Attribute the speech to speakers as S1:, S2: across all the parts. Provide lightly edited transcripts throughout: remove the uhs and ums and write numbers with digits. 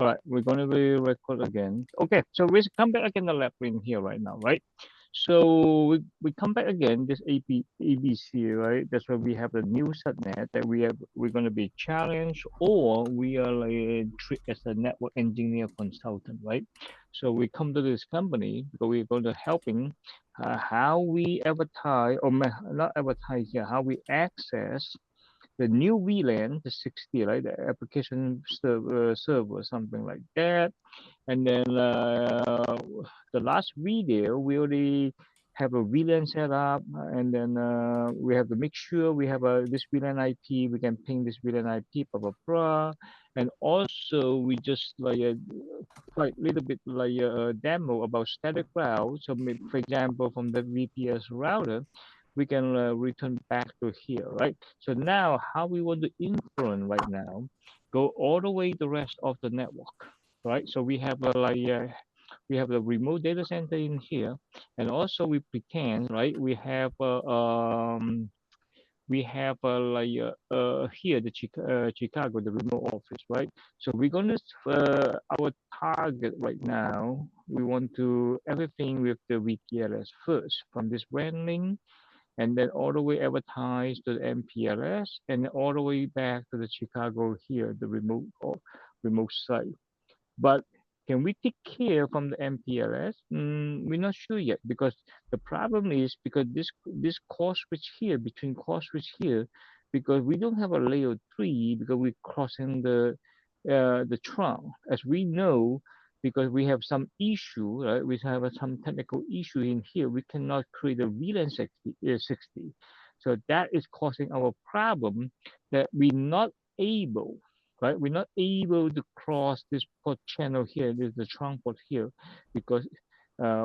S1: All right, we're going to re-record again. Okay, so we come back again the lab in here right now, right? So we come back again, this ABC, right? That's where we have the new subnet that we're going to be challenged, or we are like treated as a network engineer consultant, right? So we come to this company because we're going to helping how we advertise, or not advertise, yeah, how we access the new VLAN, the 60, right? The application server, something like that. And then the last video, we already have a VLAN set up, and then we have to make sure we have this VLAN IP. We can ping this VLAN IP, blah blah blah. And also, we just like quite a little bit like a demo about static route. So, for example, from the VPS router, we can return back to here, right? So now, how we want to influence right now, go all the way the rest of the network, right? So we have we have the remote data center in here, and also we pretend, right? We have here the Chicago, the remote office, right? So we're gonna our target right now. We want to everything with the VPLS first from this branding, and then all the way advertise to the MPLS, and then all the way back to the Chicago here, the remote site. But can we take care from the MPLS? We're not sure yet, because the problem is because this core switch here, between core switch here, because we don't have a layer 3, because we're crossing the trunk, as we know, because we have some issue, right? We have some technical issue in here. We cannot create a VLAN 60. So that is causing our problem, that we're not able, right? We're not able to cross this port channel here, this is the trunk port here, because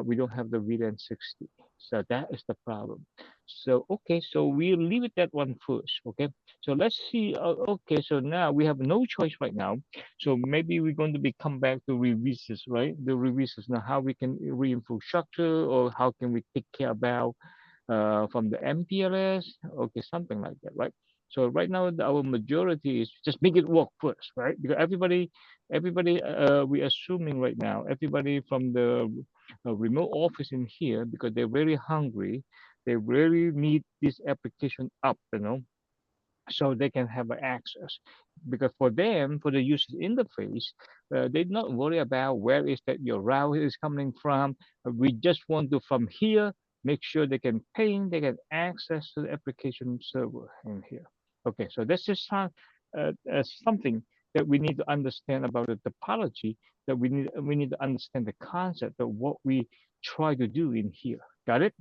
S1: we don't have the VLAN 60. So that is the problem. So, okay, so we'll leave it that one first, okay? So let's see, okay, so now we have no choice right now. So maybe we're going to be come back to revisit, right? The revisit now, how we can re-infrastructure, or how can we take care about from the MPLS, okay, something like that, right? So right now, our majority is just make it work first, right? Because everybody, we assuming right now, everybody from the remote office in here, because they're very hungry, they really need this application up, so they can have access. Because for them, for the user interface, they not worry about where is that your route is coming from. We just want to from here make sure they can ping, they can access to the application server in here. Okay, so that's just something that we need to understand about the topology. That we need to understand the concept of what we try to do in here. Got it?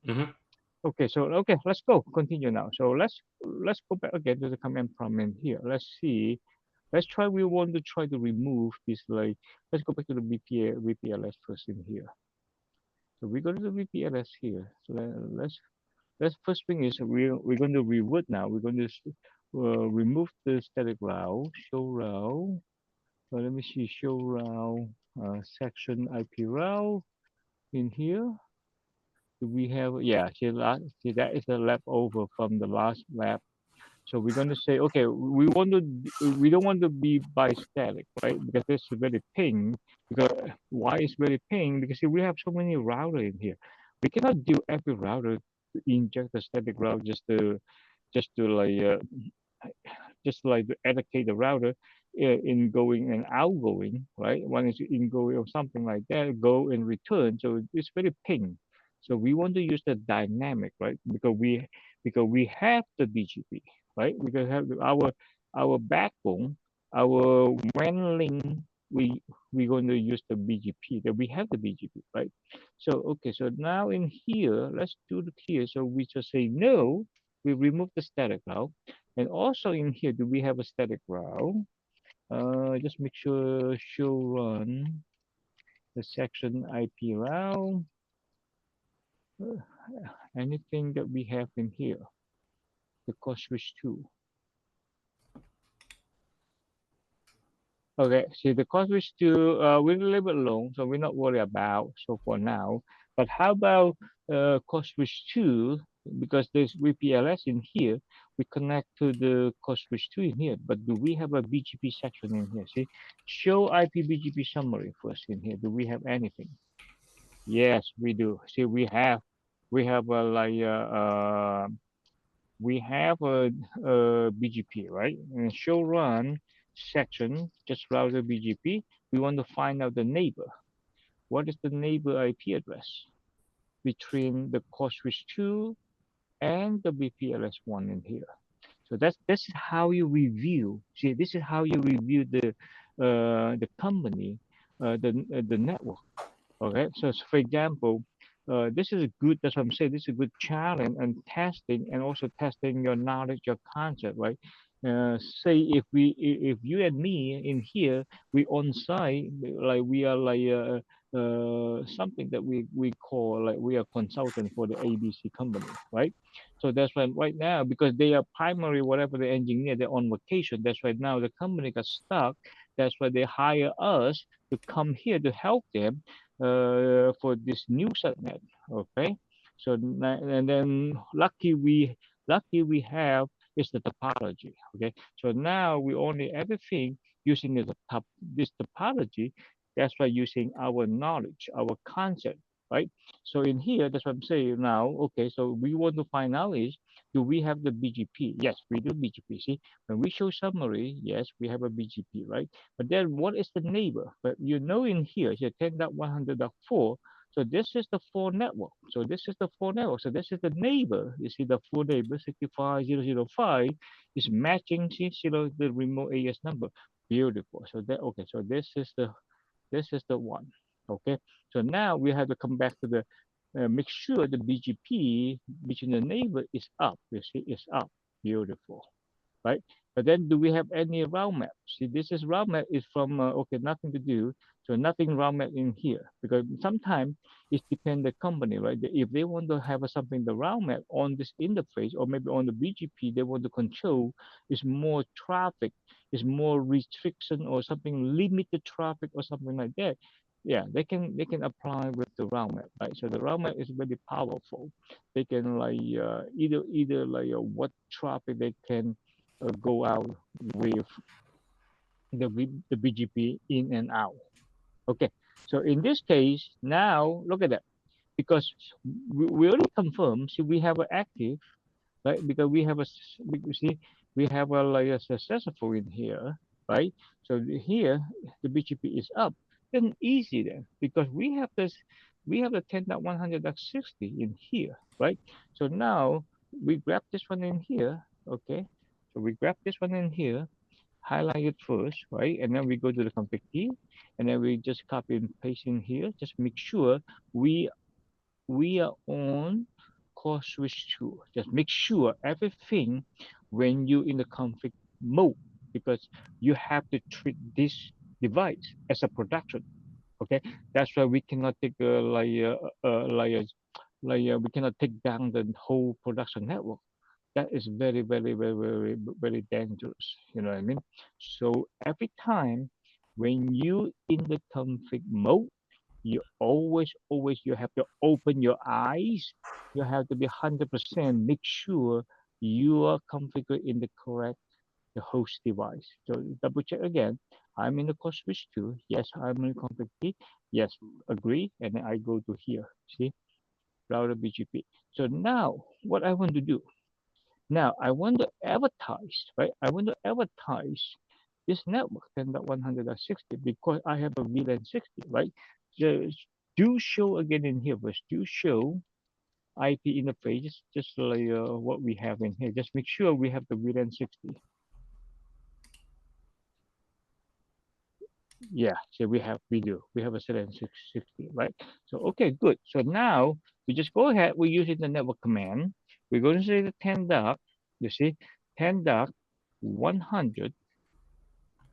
S2: Hmm.
S1: Okay, so okay, let's go. Continue now. So let's go back again to the command prompt in here. Let's see. Let's try. We want to try to remove this like. Let's go back to the VPLS first in here. So we go to the VPLS here. So let's first thing is we're going to revert now. We're going to remove the static route. Show route. So let me see. Show route. Section IP route in here. Do we have, yeah, see that is the leftover from the last lab. So we're going to say, okay, we don't want to be by static, right? Because this is very ping. Because why is very ping? Because see, we have so many router in here. We cannot do every router to inject the static route just to like to allocate the router in going and outgoing, right? One is ingoing or something like that, go and return. So it's very ping. So we want to use the dynamic, right? Because we have the BGP, right? Because have our backbone, our WAN link, we're going to use the BGP. That we have the BGP, right? So okay, so now in here, let's do it here. So we just say no. We remove the static route. And also in here, do we have a static route? Just make sure show run the section IP route. Uh, Anything that we have in here, the core switch 2. Okay, see the core switch 2, we're a little bit long, so we're not worried about so for now. But how about core switch 2? because there's VPLS in here, we connect to the core switch 2 in here, but do we have a BGP section in here? See, show IP BGP summary first in here. Do we have anything? Yes, we do. See, we have a like we have a BGP, right? And show run section, just browser BGP. We want to find out the neighbor. What is the neighbor IP address between the core switch 2 and the BPLS1 in here? So this is how you review. See, this is how you review the company, the network. Okay, so for example, this is a good. That's what I'm saying. This is a good challenge and testing, and also testing your knowledge, your concept, right? Say if you and me in here, we on site, like we are like something that we call like we are consultant for the ABC company, right? So that's why right now, because they are primary whatever the engineer, they're on vacation. That's why now the company got stuck. That's why they hire us to come here to help them for this new subnet. Okay, so and then lucky we have is the topology. Okay, so now we only everything using this topology. That's why using our knowledge, our concept, right? So in here, that's what I'm saying now. Okay, so we want to find out is do we have the BGP? Yes, we do BGP. See, when we show summary, yes, we have a BGP, right? But then what is the neighbor? But you know in here, here 10.100.4. So this is the 4 network. So this is the 4 network. So this is the neighbor. You see the 4 neighbor 65005 is matching, see, the remote AS number. Beautiful. So that okay. So this is the one. Okay. So now we have to come back to the make sure the BGP between the neighbor is up. You see, is up. Beautiful, right? But then do we have any route map? See, this is route map is from, okay, nothing to do. So nothing route map in here because sometimes it depends the company, right? If they want to have something, the route map on this interface or maybe on the BGP, they want to control is more traffic, is more restriction or something, limited traffic or something like that. Yeah, they can apply with the route map, right? So the route map is very powerful. They can like either like what traffic they can go out with the BGP in and out. Okay, so in this case, now look at that because we already confirmed. See, we have an active, right? Because we have you see, we have a like a successful in here, right? So here the BGP is up. Then easy then because we have the 10.100.60 in here, right? So now we grab this one in here, okay? So we grab this one in here, highlight it first, right? And then we go to the config key, and then we just copy and paste in here. Just make sure we we are on core switch 2. Just make sure everything when you in the config mode, because you have to treat this device as a production. Okay, that's why we cannot take we cannot take down the whole production network. That is very, very, very, very, very dangerous. You know what I mean? So every time when you in the config mode, you always you have to open your eyes. You have to be 100% make sure you are configured in the correct the host device. So double check again. I'm in the core switch 2. Yes, I'm in config key. Yes, agree. And then I go to here. See, router BGP. So now what I want to do now, I want to advertise, right? I want to advertise this network 10.100.60 because I have a VLAN 60, right? Just do show again in here first. Do show IP interface, just like what we have in here. Just make sure we have the VLAN 60. Yeah, so we do. We have a VLAN 60, right? So, okay, good. So now we just go ahead. We're using the network command. We're going to say the 10 dot, you see, 10 dot 100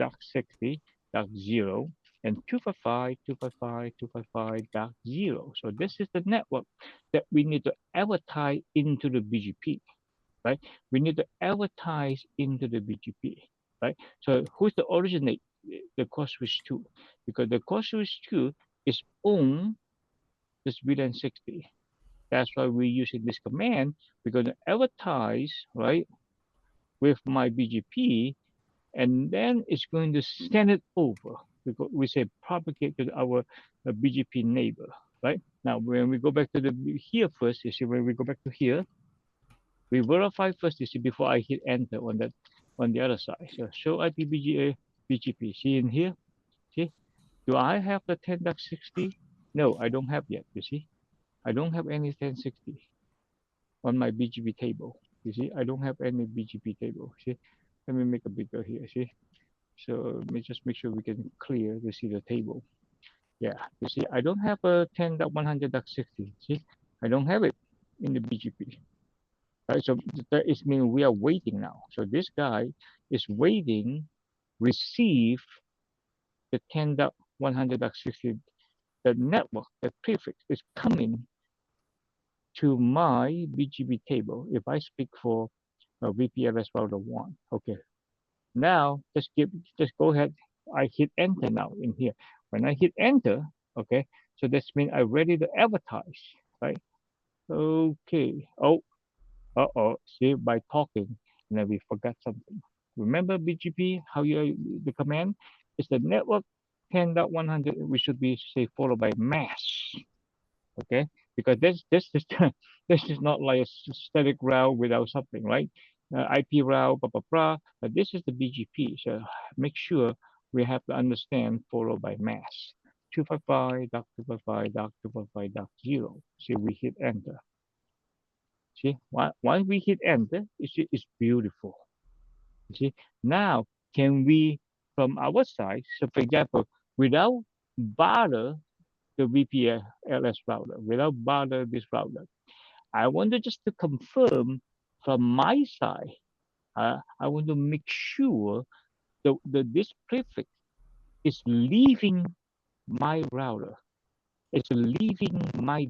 S1: 60.0 and 255.255.255.0. So this is the network that we need to advertise into the BGP, right? We need to advertise into the BGP, right? So who's the originate the core switch 2? Because the core switch 2 is on this VLAN 60. That's why we're using this command. We're going to advertise, right, with my BGP, and then it's going to send it over. We say propagate to our BGP neighbor, right? Now, when we go back to the here first, you see, when we go back to here, we verify first, you see, before I hit enter on that on the other side. So show IP BGP. See in here, see, do I have the 10.60? No, I don't have yet. You see, I don't have any 1060 on my BGP table. You see, I don't have any BGP table. See, let me make a bigger here. See, so let me just make sure we can clear to see the table. Yeah, you see, I don't have a 10.100.60. See, I don't have it in the BGP. Right, so that is mean we are waiting now. So this guy is waiting, receive the 10.100.60. The network, the prefix is coming to my BGP table. If I speak for VPLS router 1, okay. Now just go ahead. I hit enter now in here. When I hit enter, okay, so that means I'm ready to advertise, right? Okay. Oh, see, by talking, and then we forgot something. Remember BGP? How you the command is the network 10.100. We should be say followed by mass. Okay, because this is this is not like a static route without something, right? IP route, blah blah blah. But this is the BGP, so make sure we have to understand followed by mass. 255.255.255.0. See, we hit enter. See, once we hit enter, it's beautiful. You see, now can we from our side? So, for example, without bother the VPLS router, without bother this router, I want to just to confirm from my side. I want to make sure this prefix is leaving my router. It's leaving my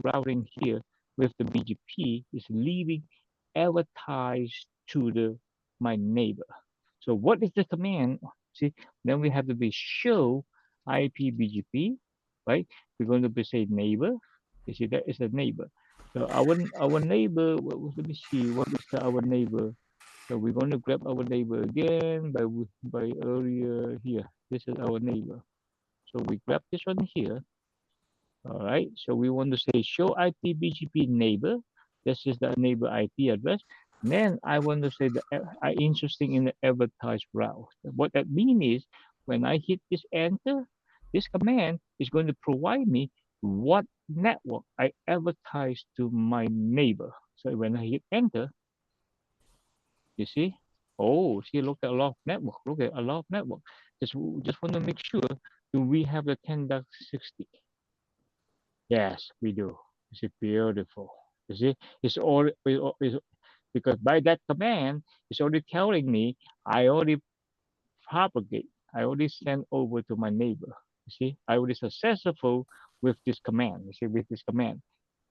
S1: routing here with the BGP is leaving advertised to the my neighbor. So what is the command? See, then we have to be show IP BGP, right? We're going to be say neighbor. You see that is a neighbor. So our neighbor. Let me see what is our neighbor. So we're going to grab our neighbor again by earlier here. This is our neighbor. So we grab this one here. All right, so we want to say show IP BGP neighbor. This is the neighbor IP address. And then I want to say the I interesting in the advertised route. What that means is when I hit this enter, this command is going to provide me what network I advertise to my neighbor. So when I hit enter, you see, oh, see, look at a lot of network. Look at a lot of network. Just want to make sure do we have the 10.60. Yes, we do. It's beautiful. You see, it's because by that command, it's already telling me I already propagate. I already send over to my neighbor. You see, I already successful with this command. You see, with this command.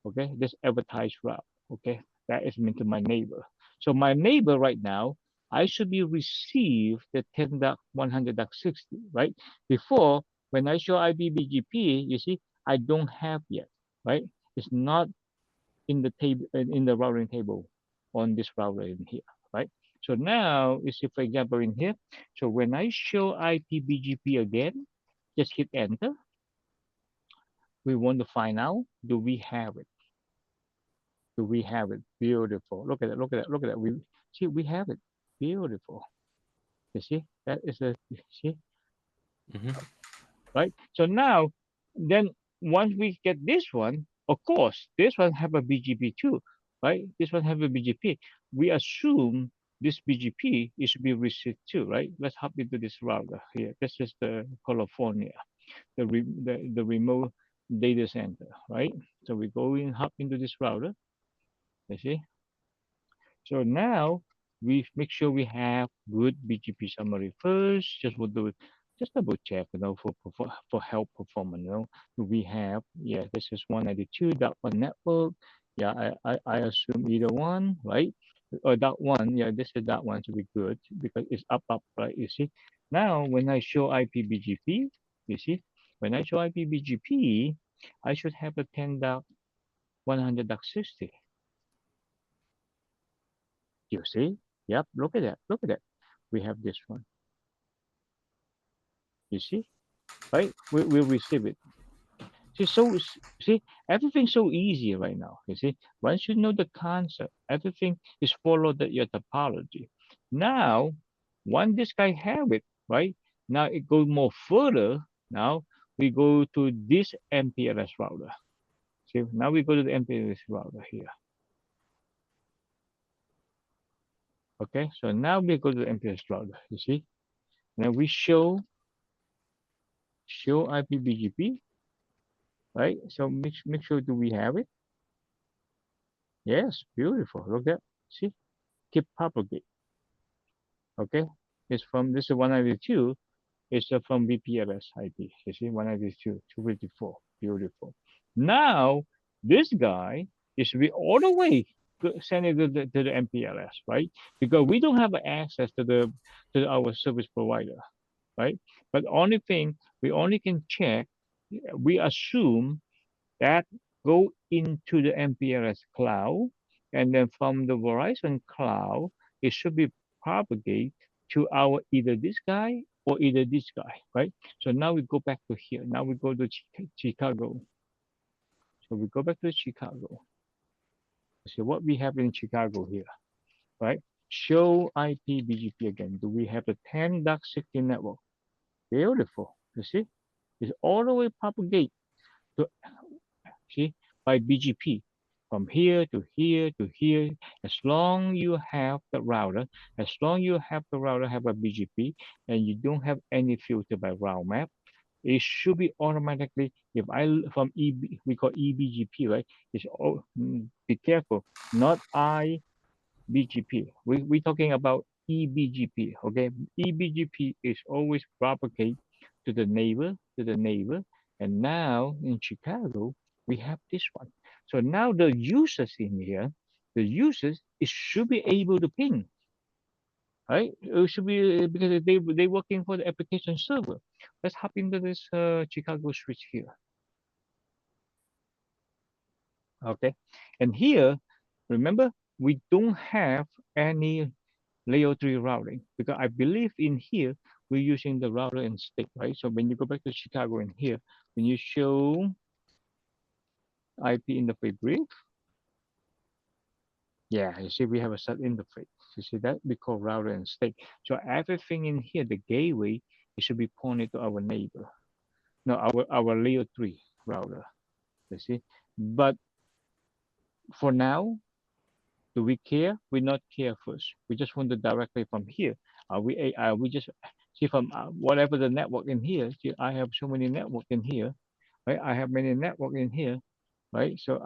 S1: Okay, this advertise route. Okay, that is meant to my neighbor. So my neighbor right now, I should be receive the 10.100.60, right? Before, when I show IBBGP, you see, I don't have yet, right? It's not in the table in the routing table on this router in here, right? So now you see, for example, in here. So when I show IPBGP again, just hit enter. We want to find out, do we have it? Do we have it? Beautiful. Look at it. Look at it. Look at it. We see we have it. Beautiful. You see that is a see
S2: Mm-hmm.
S1: right. So now, then once we get this one, of course, this one have a BGP too, right? This one have a BGP. We assume this BGP is to be received too, right? Let's hop into this router here. This is the California, the remote data center, right? So we go in, hop into this router. You see. So now we make sure we have good BGP summary first. Just we'll do it, just double check, for help performance. Do we have? Yeah, this is 192.1 network. Yeah, I assume either one, right? Or that one. Yeah, this is that one, so we good because it's up, right? You see. Now when I show IPBGP, you see, when I show IPBGP, I should have a 10. 100.60. You see? Yep, look at that. Look at that. We have this one. You see? Right? We'll receive it. See, see, everything's so easy right now. You see, once you know the concept, everything is followed your topology. Now, once this guy have it, right? Now it goes more further. Now we go to this MPLS router. See, now we go to the MPLS router here. Okay, so now we go to the MPLS router. You see, now we show IPBGP, right? So make sure do we have it? Yes, beautiful. Look at, see, keep propagate. Okay, it's from this is 192. It's from VPLS IP. You see, 192, 254. Beautiful. Now this guy is we all the way send it to the MPLS, right? Because we don't have access to our service provider, right? But only thing we only can check, we assume that go into the MPLS cloud, and then from the Verizon cloud, it should be propagate to our either this guy or either this guy, right? So now we go back to here. Now we go to Chicago. So we go back to Chicago. So what we have in Chicago here, right? Show IP BGP again. Do we have the 10.16 network? Beautiful. You see, it's all the way propagate to see by BGP from here to here to here. As long you have the router, as long you have the router have a BGP and you don't have any filter by route map, it should be automatically. If I from EB, we call EBGP, right? It's all be careful, not IBGP. We talking about EBGP, okay? EBGP is always propagate to the neighbor, and now in Chicago we have this one. So now the users in here, the users it should be able to ping, right? It should be because they working for the application server. Let's hop into this Chicago switch here. Okay, and here, remember we don't have any layer 3 routing because I believe in here we're using the router and stick, right? So when you go back to Chicago in here, when you show IP interface brief, yeah, you see we have a set interface. You see that we call router and stick. So everything in here, the gateway, it should be pointed to our neighbor. No, our layer 3 router. You see, but for now, do we care? We not care first. We just want to directly from here. We just see from whatever the network in here. See, I have so many network in here, right? I have many network in here, right? So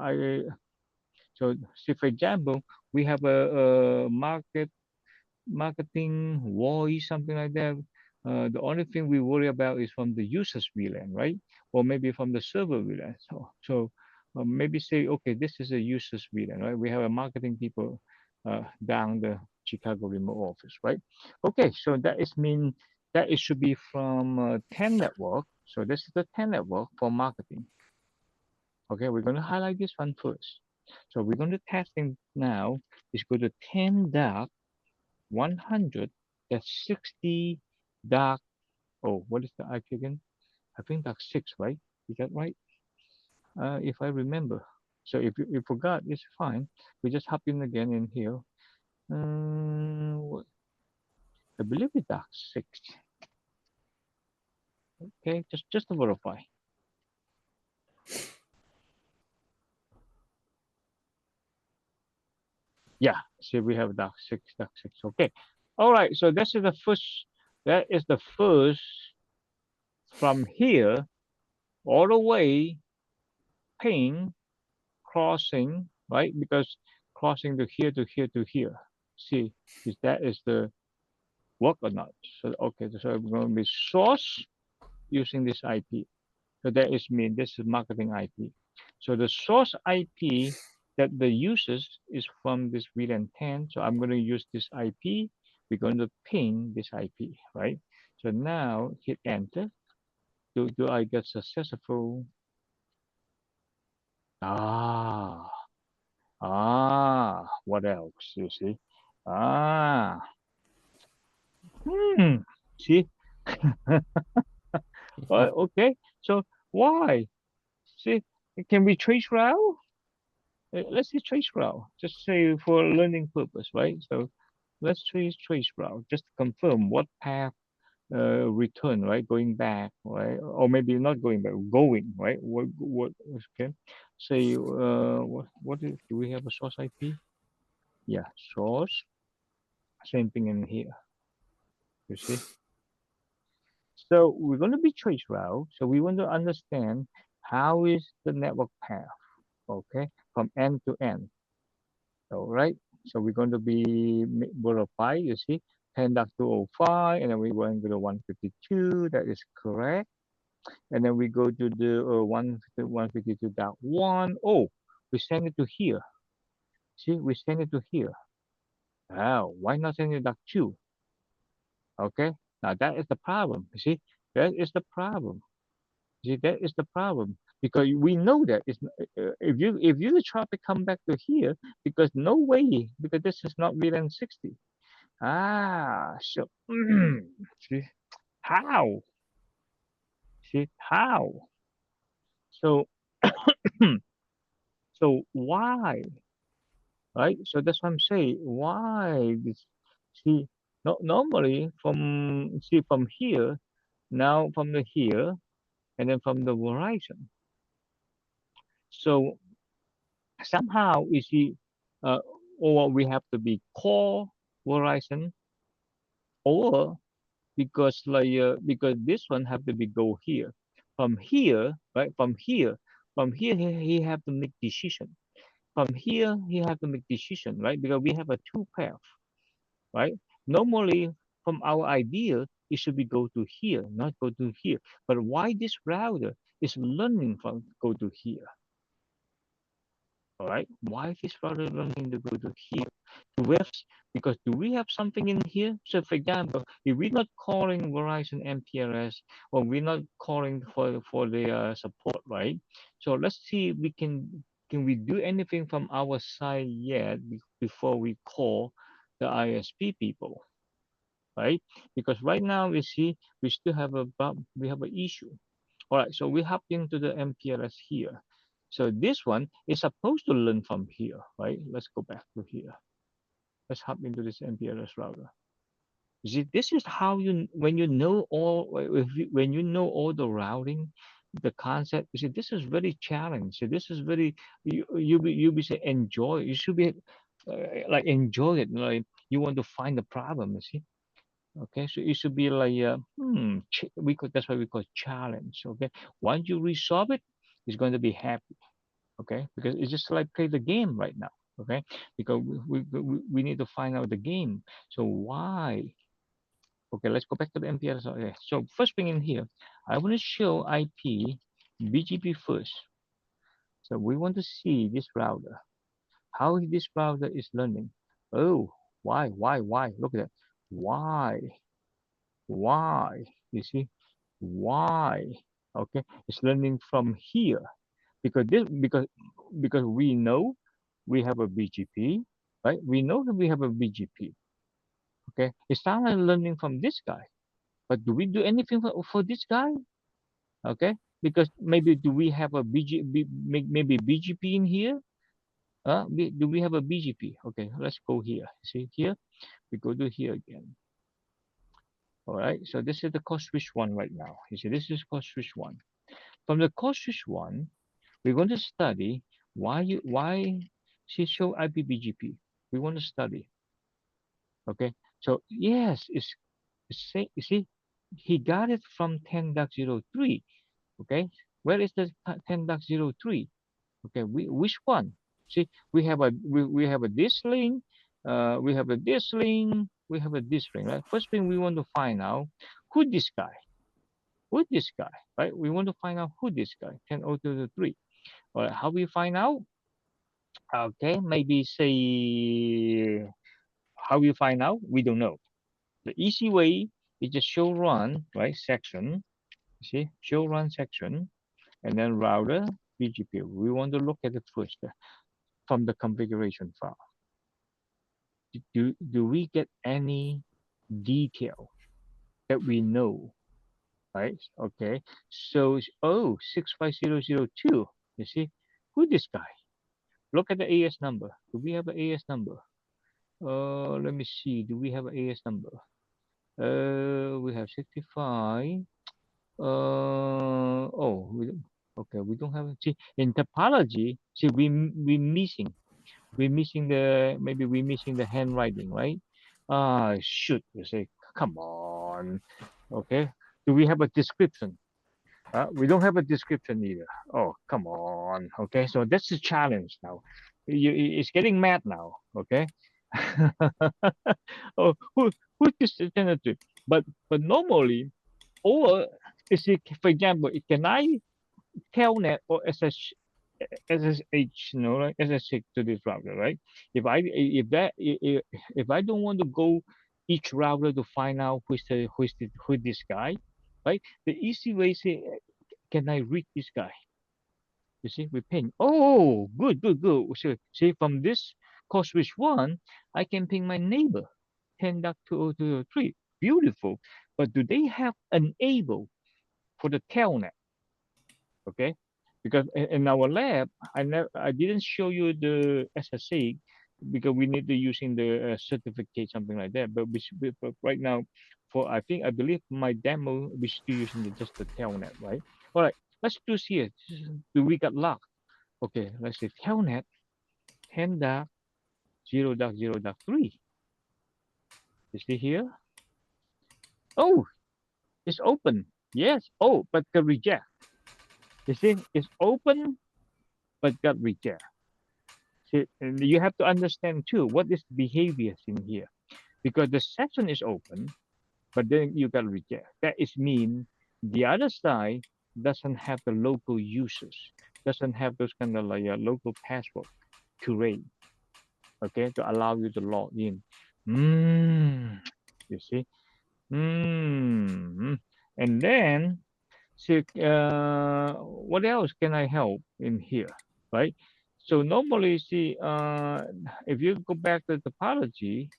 S1: see for example, we have a marketing voice, something like that. The only thing we worry about is from the user's VLAN, right? Or maybe from the server VLAN. So maybe say, okay, this is a user's VLAN, right? We have a marketing people down the Chicago remote office, right? Okay, so that is mean that it should be from 10 network. So this is the 10 network for marketing. Okay, we're going to highlight this one first. So we're going to testing now is go to 10 dot 100, that's 60 dot, oh, what is the IP again? I think that's 6, right? Is that right? If I remember. So if you forgot, it's fine. We just hop in again in here. I believe it's dark 6. Okay, just to verify. Yeah, see we have dark 6, dark 6. Okay. All right, so this is the first, that is the first from here all the way ping crossing, right? Because crossing to here to here to here. See, if that is the work or not. So okay, so I'm going to be source using this IP. So that is mean this is marketing IP. So the source IP that the uses is from this VLAN 10. So I'm going to use this IP. We're going to ping this IP, right? So now hit enter. Do I get successful? Ah, What else? You see? Ah, hmm. See? Okay. So why? See, can we trace route? Let's see trace route. Just say for learning purpose, right? So let's trace route. Just to confirm what path return, right? Going back, right? Or maybe not going back, going, right? What? Okay. Say what is, do we have a source IP? Yeah, source. Same thing in here. You see. So we're going to be trace route. So we want to understand how is the network path, okay, from end to end. All right. So we're going to be verify, you see, 10.205, and then we went to the 152. That is correct. And then we go to the 152.1. Oh, we send it to here. See, we send it to here. Oh, why not send it back 2? Okay. Now that is the problem. You see, that is the problem. See, that is the problem because we know that it's if you try to come back to here because no way because this is not VLAN 60. So see how? See how? So so why? Right? So that's what I'm saying. Why this? See, no, normally from see from here now from the here and then from the horizon. So somehow you see, uh, or we have to be core horizon, or because this one have to be go here, from here, right? From here he have to make decision. From here he have to make decision, right? Because we have a two path, right? Normally, from our idea, it should be go to here, not go to here. But why this router is learning from go to here? All right. Why this router learning to go to here? Do we have, because do we have something in here? So, for example, if we're not calling Verizon MPLS or we're not calling for the support, right? So let's see if we can we do anything from our side yet before we call the ISP people, right? Because right now we see we still have we have an issue. All right, so we hop into the MPLS here. So this one is supposed to learn from here, right? Let's go back to here. Let's hop into this MPLS router. You see, this is how you when you know all when you know all the routing, the concept. You see, this is very challenging. So this is very you be say enjoy. You should be like enjoy it. Like you want to find the problem. You see. Okay, so it should be like we could that's what we call challenge. Okay, once you resolve it, it's going to be happy. Okay, because it's just like play the game right now. Okay, because we need to find out the game. So why? Okay, let's go back to the MPLS. Okay, so first thing in here, I want to show IP BGP first. So we want to see this router, how this router is learning. Oh, why? Look at that. Why? Why? You see, why? Okay, it's learning from here because because we know we have a BGP, right? We know that we have a BGP. Okay, it's not like learning from this guy, but do we do anything for this guy? Okay, because maybe do we have a maybe BGP in here? Do we have a BGP? Okay, let's go here. See here, we go to here again. All right, so this is the core switch one right now. You see, this is core switch one. From the core switch one, we're going to study why she show IPBGP. We want to study. Okay, so yes, you see, he got it from 10.03. Okay, where is the 10.03? Okay, which one? See, we have a this link, we have a this link, we have a this link. Right? First thing we want to find out who this guy, right? We want to find out who this guy, 10.023. All right, how we find out? Okay, maybe say how we find out? We don't know. The easy way is just show run, right? Section, you see, show run section, and then router BGP. We want to look at it first. from the configuration file? Do we get any detail that we know, right? Okay. So, oh, 65002. You see, who this guy? Look at the AS number. Do we have an AS number? Let me see. Do we have an AS number? We have 65. Oh, okay, we don't have. See, in topology, see, we're missing maybe we're missing the handwriting, right? Shoot, you say, come on. Okay. Do we have a description? We don't have a description either. Oh, come on. Okay, so that's the challenge now. It's getting mad now. Okay. Oh, who's this alternative? But normally, or is it, for example, can I telnet or SSH, like SSH to this router, right? If I don't want to go each router to find out who's this guy, right? The easy way is say, can I read this guy? You see, we ping. Oh, good, good, good. So, see, from this call switch one, I can ping my neighbor, 10.203. Beautiful. But do they have enable for the telnet? Okay, because in our lab, I didn't show you the SSA because we need to using the certificate, something like that. But right now, I believe my demo, we're still using just the telnet, right? All right, let's do here. Do we got locked? Okay, let's say telnet 10.0.0.3. You see here? Oh, it's open. Yes. Oh, but got reject. You see, it's open but got reject. See, and you have to understand too what is behaviors in here because the session is open, but then you got reject. That is mean the other side doesn't have the local users, doesn't have those kind of like local password curate, okay, to allow you to log in. You see, and then see, what else can I help in here, right? So normally, see, if you go back to topology,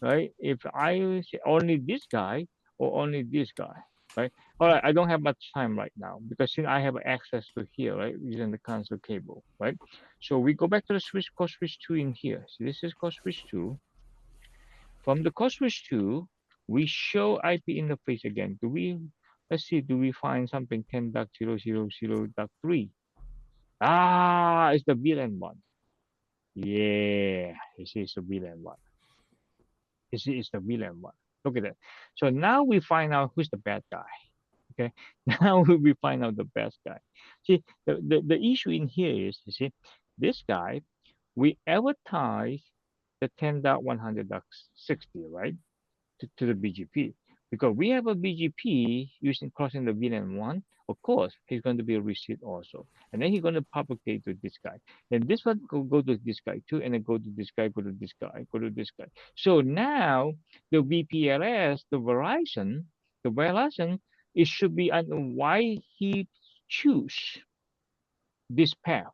S1: right? If I say only this guy or only this guy, right? All right, I don't have much time right now because since I have access to here, right, using the console cable, right? So we go back to the switch, code switch 2 in here. So this is code switch 2. From the code switch 2, we show IP interface again. Let's see, do we find something 10.0.0.3? Ah, it's the VLAN one. Yeah, you see, it's the VLAN one. You see, it's the VLAN one. Look at that. So now we find out who's the bad guy. Okay, now we find out the best guy. See, the issue in here is, you see, this guy, we advertise the 10.100.60, right? To the BGP because we have a BGP using crossing the VLAN one. Of course, he's going to be a receipt also, and then he's going to propagate to this guy. And this one go to this guy too, and then go to this guy, go to this guy, go to this guy. So now the VPLS, the Verizon, it should be why he choose this path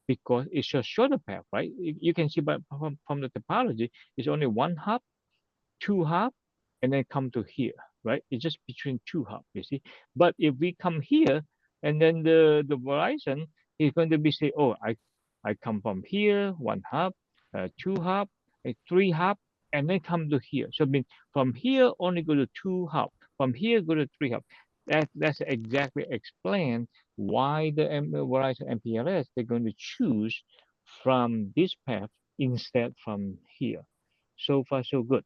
S1: because it's a shorter path, right? You can see, but from the topology, it's only one hop, two hop, and then come to here, right? It's just between two hop, you see. But if we come here, and then the Verizon is going to be say, oh, I come from here, one hop, two hop, three hop, and then come to here. So I mean, from here only go to two hop, from here go to three hop. That's exactly explain why the Verizon MPLS they're going to choose from this path instead from here. So far, so good.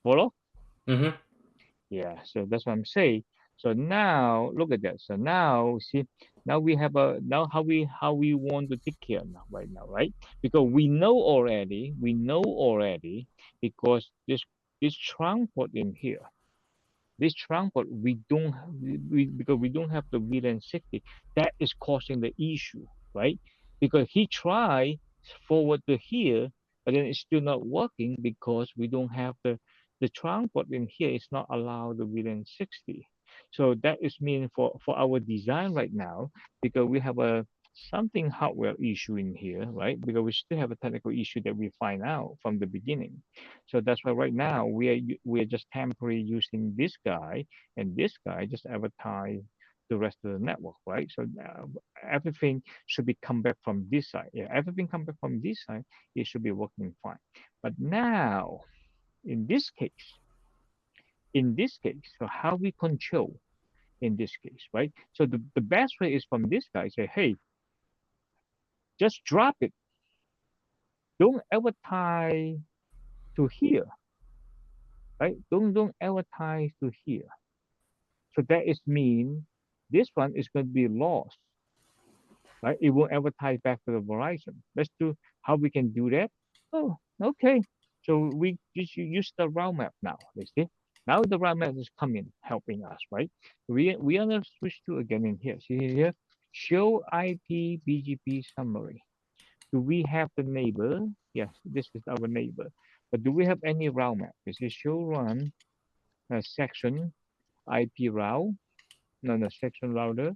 S1: Follow?
S2: Mm-hmm.
S1: Yeah, so that's what I'm saying. So now look at that. So now see, now we have now how we want to take care now right now, right? Because we know already because this trunk port in here, this trunk port we don't because we don't have the VLAN 60 that is causing the issue, right? Because he tried forward to here, but then it's still not working because we don't have the trunk port in here is not allowed the VLAN 60. So that is mean for our design right now, because we have a something hardware issue in here, right? Because we still have a technical issue that we find out from the beginning. So that's why right now we are just temporarily using this guy, and this guy just advertise the rest of the network, right? So everything should be come back from this side. Yeah, everything come back from this side, it should be working fine. But now in this case, so how we control in this case, right? So the best way is from this guy say, hey, just drop it. Don't advertise to here, right? Don't advertise to here. So that is mean this one is going to be lost, right? It won't advertise back to the Verizon. Let's do how we can do that. Oh, okay. So we just use the route map now. You see, now the route map is coming, helping us, right? We are gonna switch to again in here. See here, show IP BGP summary. Do we have the neighbor? Yes, this is our neighbor. But do we have any route map? This is show run section IP route. No, section router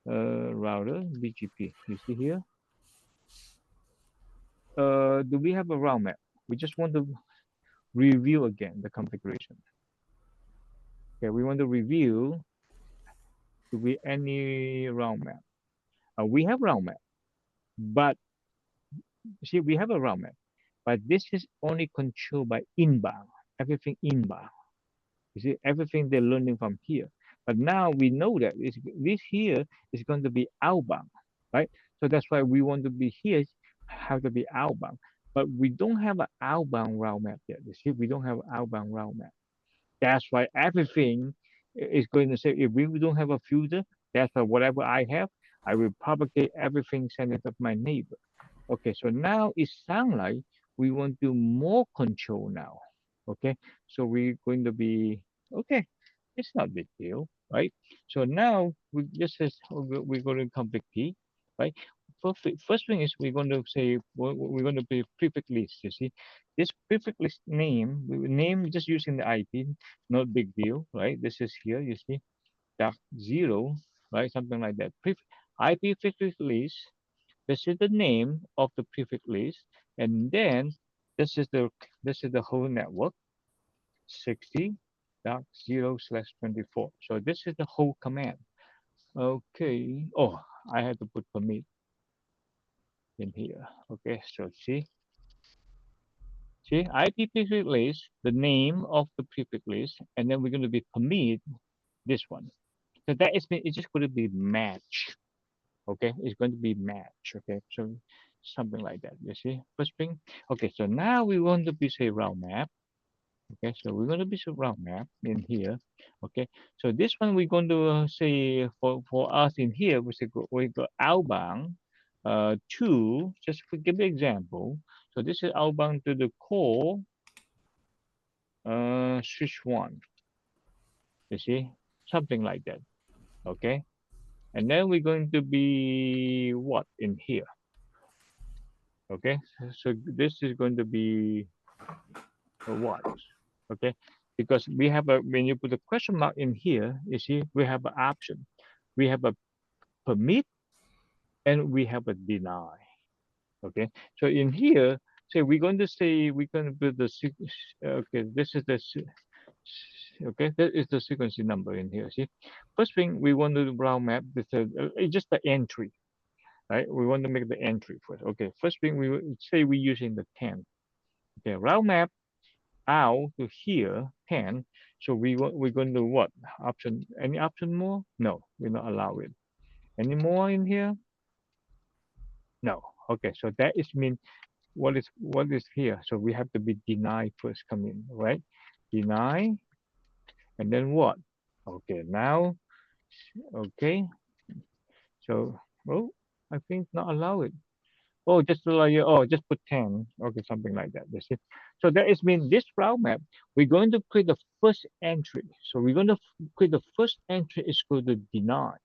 S1: BGP. You see here? Do we have a route map? We just want to review again the configuration. Okay, we want to review. Do we any route map? We have route map, but see, we have a route map, but this is only controlled by inbound. Everything inbound. You see, everything they're learning from here. But now we know that this here is going to be outbound, right? So that's why we want to be here, have to be outbound. But we don't have an outbound route map yet. You see, we don't have an outbound route map. That's why everything is going to say, if we don't have a filter, that's why whatever I have, I will propagate everything, send it to my neighbor. Okay, so now it sounds like we want to more control now. Okay, so we're going to be, okay, it's not a big deal, right? So now we just is we're going to conflict key, right? First thing is we're going to say we're going to be prefix list. You see, this prefix list name, we will name just using the IP, not big deal, right? This is here. You see, dark zero, right? Something like that. IP prefix list. This is the name of the prefix list, and then this is the whole network 60.0/24. So this is the whole command. Okay. Oh, I had to put permit in here. Okay. So see IP prefix list, the name of the prefix list, and then we're going to be permit this one. So that is it's just going to be match. Okay, it's going to be match. Okay, so something like that. You see, first thing. Okay, so now we want to be say route map. Okay, so we're going to be say route map in here. Okay, so this one we're going to say for us in here we go outbound to just to give an example. So this is outbound to the core switch one. You see, something like that. Okay, and then we're going to be what in here. Okay, so this is going to be a what? Okay, because we have a when you put a question mark in here, you see we have an option, we have a permit, and we have a deny. Okay, so in here, say we're going to say we're going to put the okay, this is the okay, that is the sequence number in here. See, first thing we want to route map. This is just the entry, right? We want to make the entry first. Okay, first thing we say we're using the 10. Okay, route map out to here 10. So we're going to what option? Any option more? No, we're not allow it. Any more in here? No. Okay, so that is mean what is here? So we have to be deny first come in, right? Deny, and then what? Okay, now okay. So oh, I think not allow it. Oh, just allow you. Oh, just put 10. Okay, something like that. That's it. So that is mean this route map, we're going to create the first entry. So we're going to create the first entry is going to deny.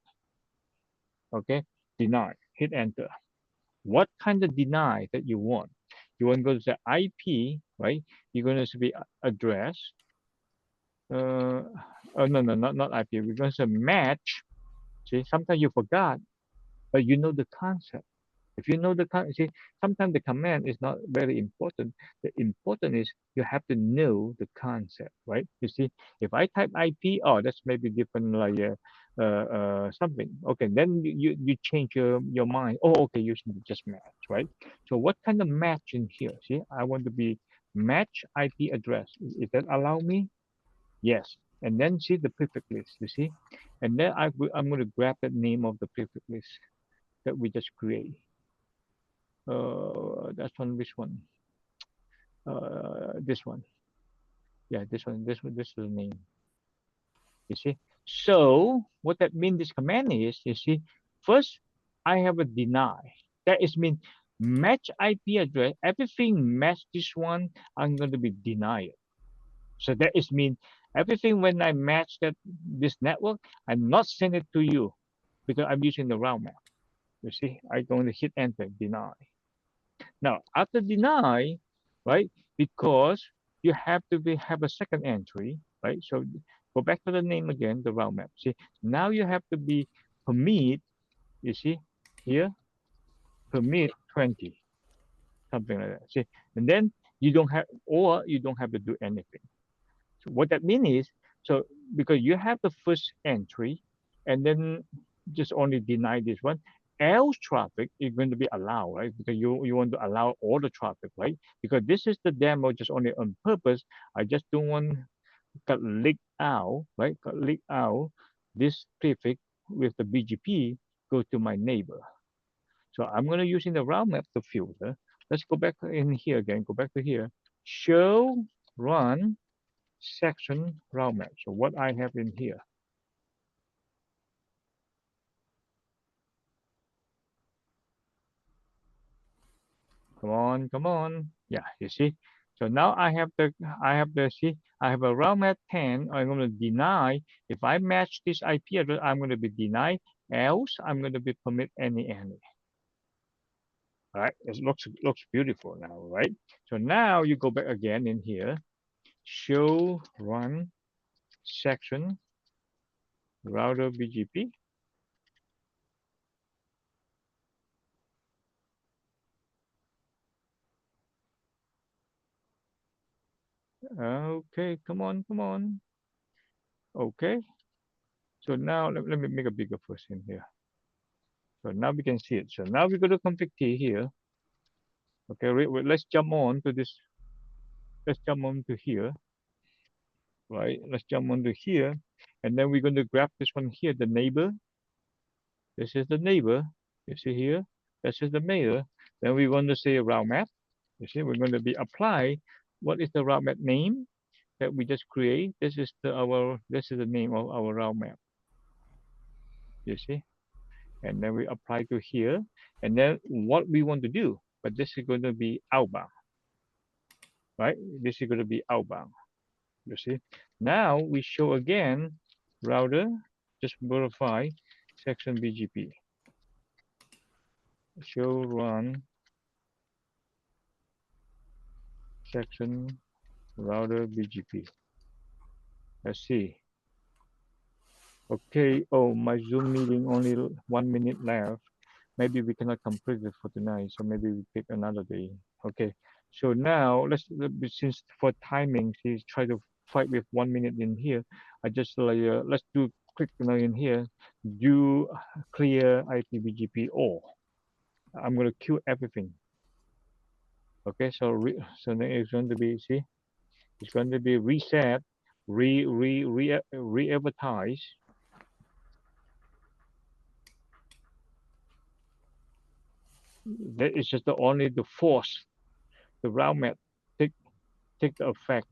S1: Okay, deny. Hit enter. What kind of deny that you want? You want to go to the IP, right? You're going to be address. Oh no, not IP. We're going to match. See, sometimes you forgot, but you know the concept. If you know the see, sometimes the command is not very important. The important is you have to know the concept, right? You see, if I type IP, oh, that's maybe different, like something. Okay, then you change your mind. Oh, okay, you should just match, right? So what kind of match in here? See, I want to be match IP address. Is that allow me? Yes. And then see the prefix list. You see, and then I'm going to grab the name of the prefix list that we just create. That's one. Which one? This one. Yeah, this one. This is the name. You see. So what that means? This command is. You see. First, I have a deny. That is mean match IP address. Everything match this one. I'm going to be denied. So that is mean everything when I match that this network, I'm not send it to you because I'm using the route map. You see, I'm going to hit enter, deny. Now, after deny, right, because you have to have a second entry, right? So go back to the name again, the route map. See, now you have to be permit, you see, here, permit 20, something like that. See, and then you don't have, or you don't have to do anything. So what that means is, so because you have the first entry, and then just only deny this one, else traffic is going to be allowed, right? Because you want to allow all the traffic, right? Because this is the demo just only on purpose. I just don't want to leak out, right? Leak out this prefix with the BGP go to my neighbor. So I'm going to using the route map to filter. Let's go back in here again. Go back to here. Show run section route map. So what I have in here. Come on, come on. Yeah, you see. So now I have the see, I have a route map 10. I'm going to deny. If I match this IP address, I'm going to be denied. Else, I'm going to be permit any. All right, it looks beautiful now, right? So now you go back again in here. Show run section router BGP. Okay, come on, come on. Okay. So now let me make a bigger first in here. So now we can see it. So now we go to config T here. Okay, let's jump on to this. Let's jump on to here, right? Let's jump on to here. And then we're going to grab this one here, the neighbor. This is the neighbor. You see here? This is the neighbor. Then we're going to say route map. You see, we're going to be apply. What is the route map name that we just create? This is the name of our route map. You see? And then we apply to here. And then what we want to do, but this is going to be outbound, right? This is going to be outbound. You see? Now we show again router, just verify section BGP. Show run section router BGP. Let's see. Okay. Oh, my Zoom meeting only 1 minute left. Maybe we cannot complete it for tonight, so maybe we pick another day. Okay. So now since for timing, she's try to fight with 1 minute in here. I just like let's do quick now in here. Do clear IPBGP all. I'm gonna queue everything. Okay. So then it's going to be it's going to be reset, re-advertise. That is just only the force the route map take the effect,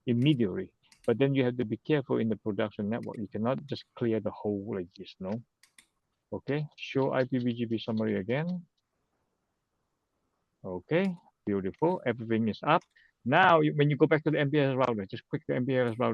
S1: immediately. But then you have to be careful in the production network. You cannot just clear the whole like this, no? Okay, show IPBGP summary again. Okay, beautiful. Everything is up. Now, when you go back to the MPLS router, just click the MPLS router.